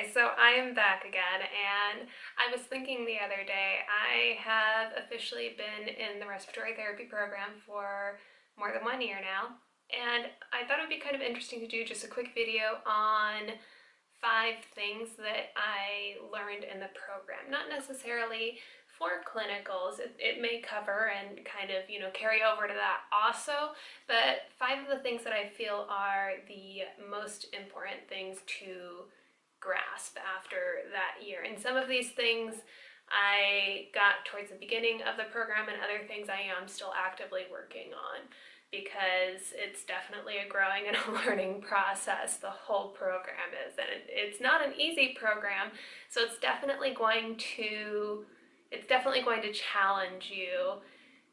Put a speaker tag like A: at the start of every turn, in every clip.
A: Okay, so I am back again, and I was thinking the other day, I have officially been in the respiratory therapy program for more than 1 year now, and I thought it would be kind of interesting to do just a quick video on 5 things that I learned in the program. Not necessarily for clinicals, it may cover and kind of, carry over to that also, but 5 of the things that I feel are the most important things to grasp after that year. And some of these things I got towards the beginning of the program, and other things I am still actively working on, because it's definitely a growing and a learning process. The whole program is, and it's not an easy program, so it's definitely going to challenge you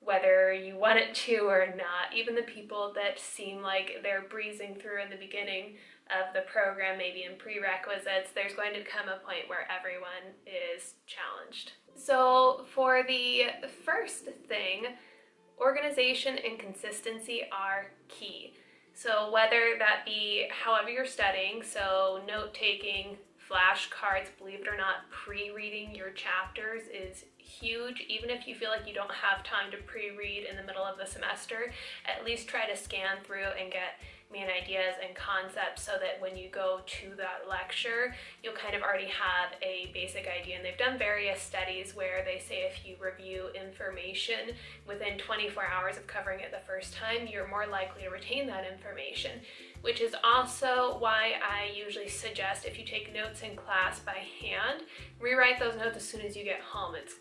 A: whether you want it to or not. Even the people that seem like they're breezing through in the beginning of the program, maybe in prerequisites, there's going to come a point where everyone is challenged. So for the first thing, organization and consistency are key. So whether that be however you're studying, so note-taking, flashcards, believe it or not, pre-reading your chapters is huge. Even if you feel like you don't have time to pre-read in the middle of the semester, at least try to scan through and get main ideas and concepts, so that when you go to that lecture, you'll kind of already have a basic idea. And they've done various studies where they say if you review information within 24 hours of covering it the first time, you're more likely to retain that information, which is also why I usually suggest, if you take notes in class by hand, rewrite those notes as soon as you get home. It's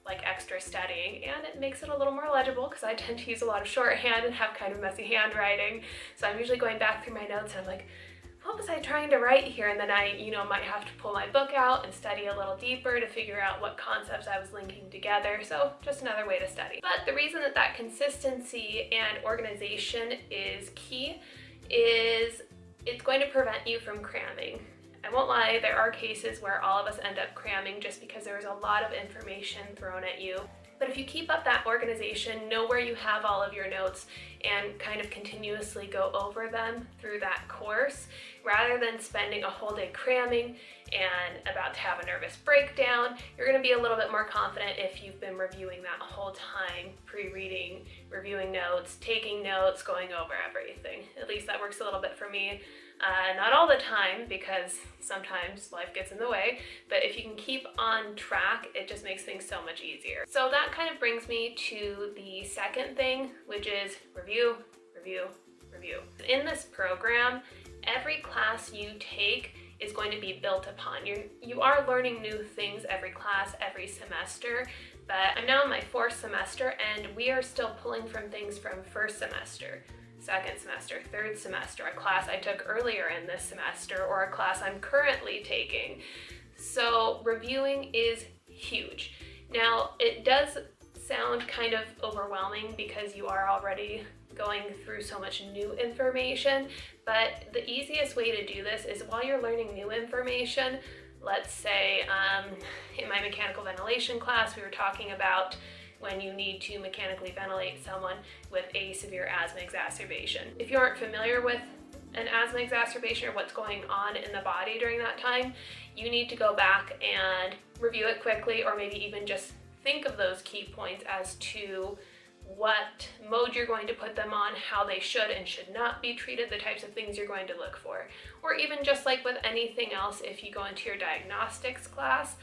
A: like extra studying, and it makes it a little more legible, because I tend to use a lot of shorthand and have kind of messy handwriting. So I'm usually going back through my notes and I'm like, what was I trying to write here? And then I, might have to pull my book out and study a little deeper to figure out what concepts I was linking together. So just another way to study. But the reason that consistency and organization is key is it's going to prevent you from cramming. I won't lie, there are cases where all of us end up cramming just because there's a lot of information thrown at you. But if you keep up that organization, know where you have all of your notes, and kind of continuously go over them through that course, rather than spending a whole day cramming and about to have a nervous breakdown, you're going to be a little bit more confident if you've been reviewing that whole time, pre-reading, reviewing notes, taking notes, going over everything. At least that works a little bit for me. Not all the time, because sometimes life gets in the way, but if you can keep on track, it just makes things so much easier. So that kind of brings me to the second thing, which is review, review, review. In this program, every class you take is going to be built upon. You are learning new things every class, every semester, but I'm now in my 4th semester, and we are still pulling from things from first semester, second semester, third semester, a class I took earlier in this semester, or a class I'm currently taking. So reviewing is huge. Now, it does sound kind of overwhelming because you are already going through so much new information, but the easiest way to do this is while you're learning new information. Let's say in my mechanical ventilation class, we were talking about when you need to mechanically ventilate someone with a severe asthma exacerbation. If you aren't familiar with an asthma exacerbation or what's going on in the body during that time, you need to go back and review it quickly, or maybe even just think of those key points as to what mode you're going to put them on, how they should and should not be treated, the types of things you're going to look for. Or even just like with anything else, if you go into your diagnostics class,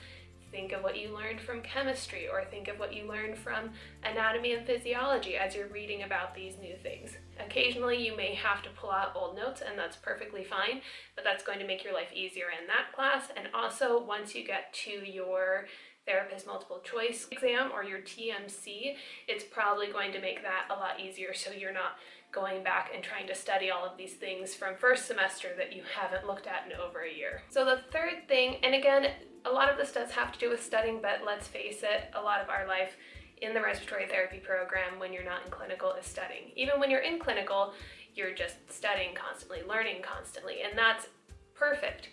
A: think of what you learned from chemistry, or think of what you learned from anatomy and physiology as you're reading about these new things. Occasionally you may have to pull out old notes, and that's perfectly fine, but that's going to make your life easier in that class. And also, once you get to your therapist multiple choice exam, or your TMC, it's probably going to make that a lot easier, so you're not going back and trying to study all of these things from first semester that you haven't looked at in over a year. So the third thing, and again, a lot of this does have to do with studying, but let's face it, a lot of our life in the respiratory therapy program when you're not in clinical is studying. Even when you're in clinical, you're just studying constantly, learning constantly, and that's perfect.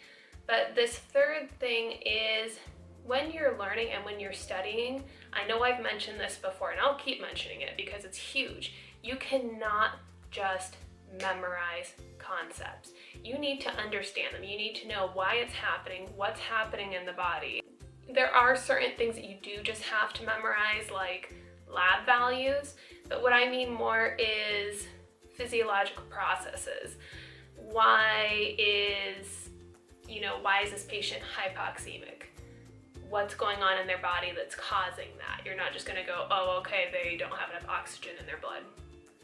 A: But this third thing is, when you're learning and when you're studying, I know I've mentioned this before, and I'll keep mentioning it because it's huge. You cannot just memorize concepts. you need to understand them. You need to know why it's happening, what's happening in the body. There are certain things that you do just have to memorize, like lab values, but what I mean more is physiological processes. Why is this patient hypoxemic? What's going on in their body that's causing that? You're not just gonna go, oh, okay, they don't have enough oxygen in their blood.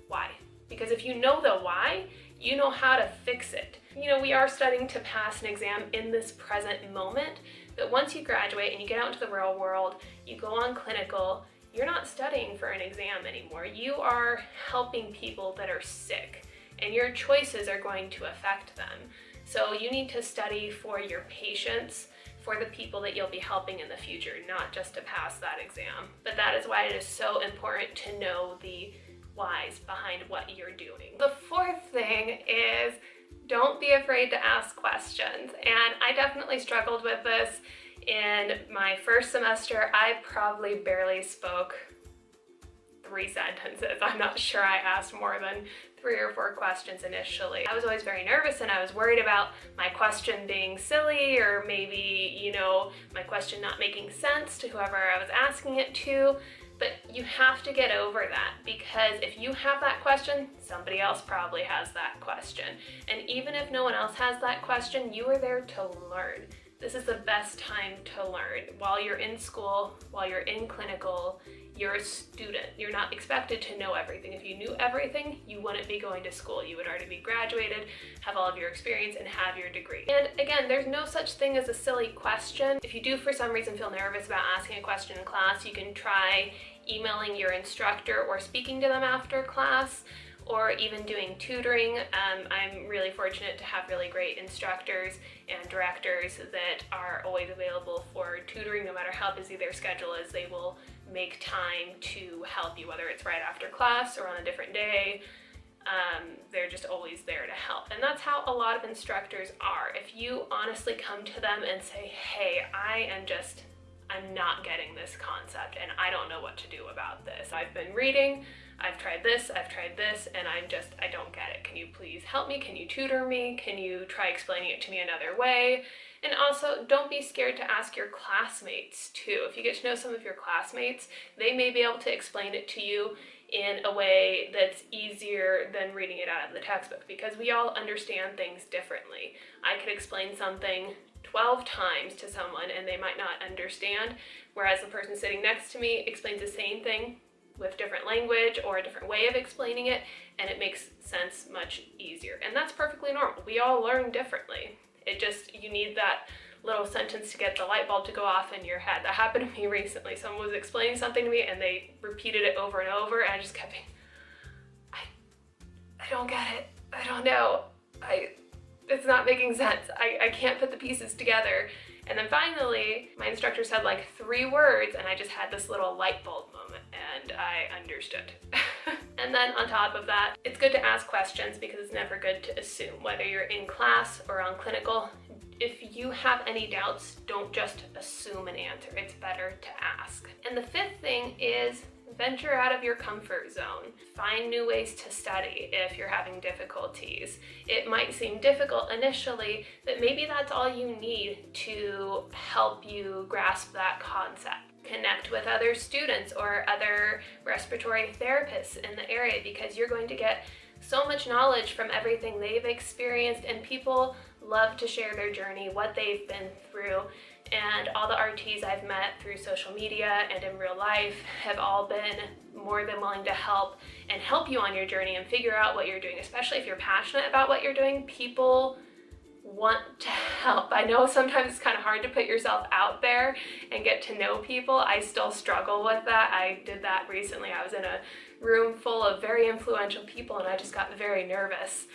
A: Why? Because if you know the why, you know how to fix it. We are studying to pass an exam in this present moment, but once you graduate and you get out into the real world, you go on clinical, you're not studying for an exam anymore. You are helping people that are sick, and your choices are going to affect them. So you need to study for your patients, for the people that you'll be helping in the future, not just to pass that exam. But that is why it is so important to know the whys behind what you're doing. The fourth thing is, don't be afraid to ask questions. And I definitely struggled with this in my first semester. I probably barely spoke 3 sentences. I'm not sure I asked more than 3 or 4 questions initially. I was always very nervous, and I was worried about my question being silly, or maybe, my question not making sense to whoever I was asking it to. But you have to get over that, because if you have that question, somebody else probably has that question. And even if no one else has that question, you are there to learn. This is the best time to learn. While you're in school, while you're in clinical, you're a student. You're not expected to know everything. If you knew everything, you wouldn't be going to school. You would already be graduated, have all of your experience, and have your degree. And again, there's no such thing as a silly question. If you do for some reason feel nervous about asking a question in class, you can try emailing your instructor or speaking to them after class, or even doing tutoring. I'm really fortunate to have really great instructors and directors that are always available for tutoring. No matter how busy their schedule is, they will make time to help you, whether it's right after class or on a different day. They're just always there to help. And that's how a lot of instructors are. If you honestly come to them and say, hey, I'm not getting this concept and I don't know what to do about this. I've been reading, I've tried this, and I don't get it. Can you please help me? Can you tutor me? Can you try explaining it to me another way? And also, don't be scared to ask your classmates too. If you get to know some of your classmates, they may be able to explain it to you in a way that's easier than reading it out of the textbook, because we all understand things differently. I could explain something 12 times to someone and they might not understand, whereas the person sitting next to me explains the same thing with different language or a different way of explaining it, and it makes sense much easier. And that's perfectly normal. We all learn differently. You need that little sentence to get the light bulb to go off in your head. That happened to me recently. Someone was explaining something to me and they repeated it over and over, and I just kept being, I don't get it. I don't know. It's not making sense. I can't put the pieces together. And then finally, my instructor said like 3 words, and I just had this little light bulb moment, and I understood. And then on top of that, it's good to ask questions, because it's never good to assume. Whether you're in class or on clinical, if you have any doubts, don't just assume an answer. It's better to ask. And the 5th thing is venture out of your comfort zone. Find new ways to study if you're having difficulties. It might seem difficult initially, but maybe that's all you need to help you grasp that concept. Connect with other students or other respiratory therapists in the area, because you're going to get so much knowledge from everything they've experienced, and people love to share their journey, what they've been through. And all the RTs I've met through social media and in real life have all been more than willing to help you on your journey and figure out what you're doing. Especially if you're passionate about what you're doing, people want to help. I know sometimes it's kind of hard to put yourself out there and get to know people. I still struggle with that. I did that recently. I was in a room full of very influential people and I just got very nervous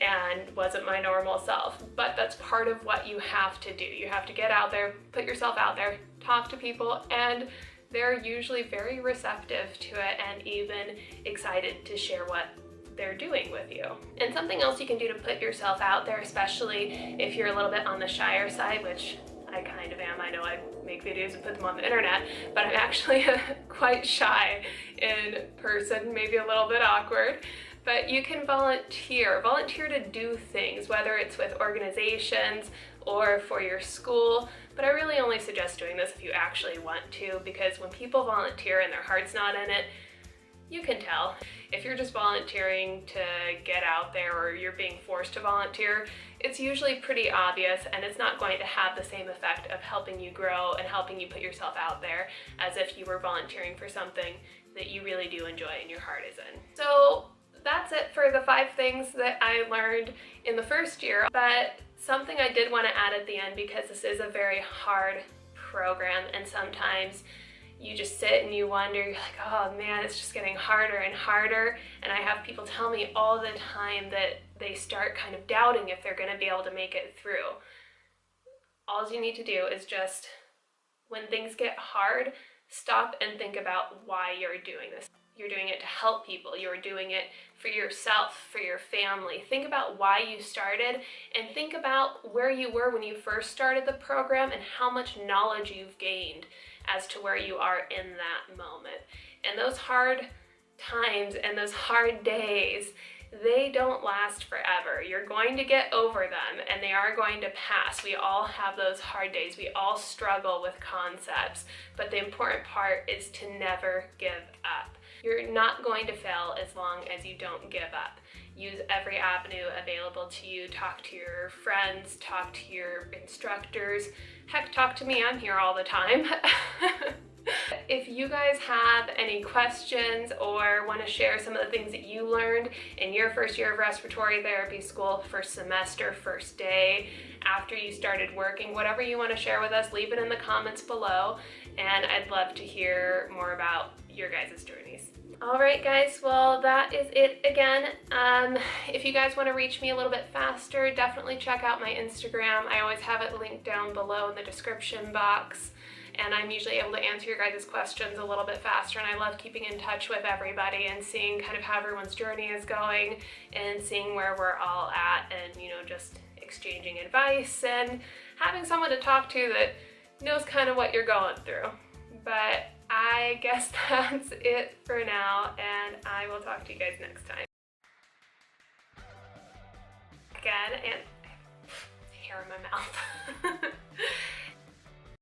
A: and wasn't my normal self. But that's part of what you have to do. You have to get out there, put yourself out there, talk to people, and they're usually very receptive to it and even excited to share what they're doing with you. And something else you can do to put yourself out there, especially if you're a little bit on the shyer side, which I kind of am. I know I make videos and put them on the internet, but I'm actually quite shy in person, maybe a little bit awkward. but you can volunteer to do things, whether it's with organizations or for your school. But I really only suggest doing this if you actually want to, because when people volunteer and their heart's not in it, you can tell. If you're just volunteering to get out there, or you're being forced to volunteer, it's usually pretty obvious, and it's not going to have the same effect of helping you grow and helping you put yourself out there as if you were volunteering for something that you really do enjoy and your heart is in. So that's it for the 5 things that I learned in the first year, but something I did want to add at the end, because this is a very hard program, and sometimes you just sit and you wonder, you're like, oh man, it's just getting harder and harder. And I have people tell me all the time that they start kind of doubting if they're going to be able to make it through. All you need to do is just, when things get hard, stop and think about why you're doing this. You're doing it to help people. You're doing it for yourself, for your family. Think about why you started, and think about where you were when you first started the program and how much knowledge you've gained as to where you are in that moment. And those hard times and those hard days, they don't last forever. You're going to get over them, and they are going to pass. We all have those hard days. We all struggle with concepts, but the important part is to never give up. You're not going to fail as long as you don't give up. Use every avenue available to you. Talk to your friends, talk to your instructors. Heck, talk to me, I'm here all the time. If you guys have any questions or want to share some of the things that you learned in your first year of respiratory therapy school, first semester, first day, after you started working, whatever you want to share with us, leave it in the comments below, and I'd love to hear more about your guys' journeys. Alright guys, well that is it again. If you guys want to reach me a little bit faster, definitely check out my Instagram. I always have it linked down below in the description box, and I'm usually able to answer your guys' questions a little bit faster, and I love keeping in touch with everybody and seeing kind of how everyone's journey is going and seeing where we're all at, and just exchanging advice and having someone to talk to that knows kind of what you're going through. But I guess that's it for now, and I will talk to you guys next time. Again, and hair in my mouth.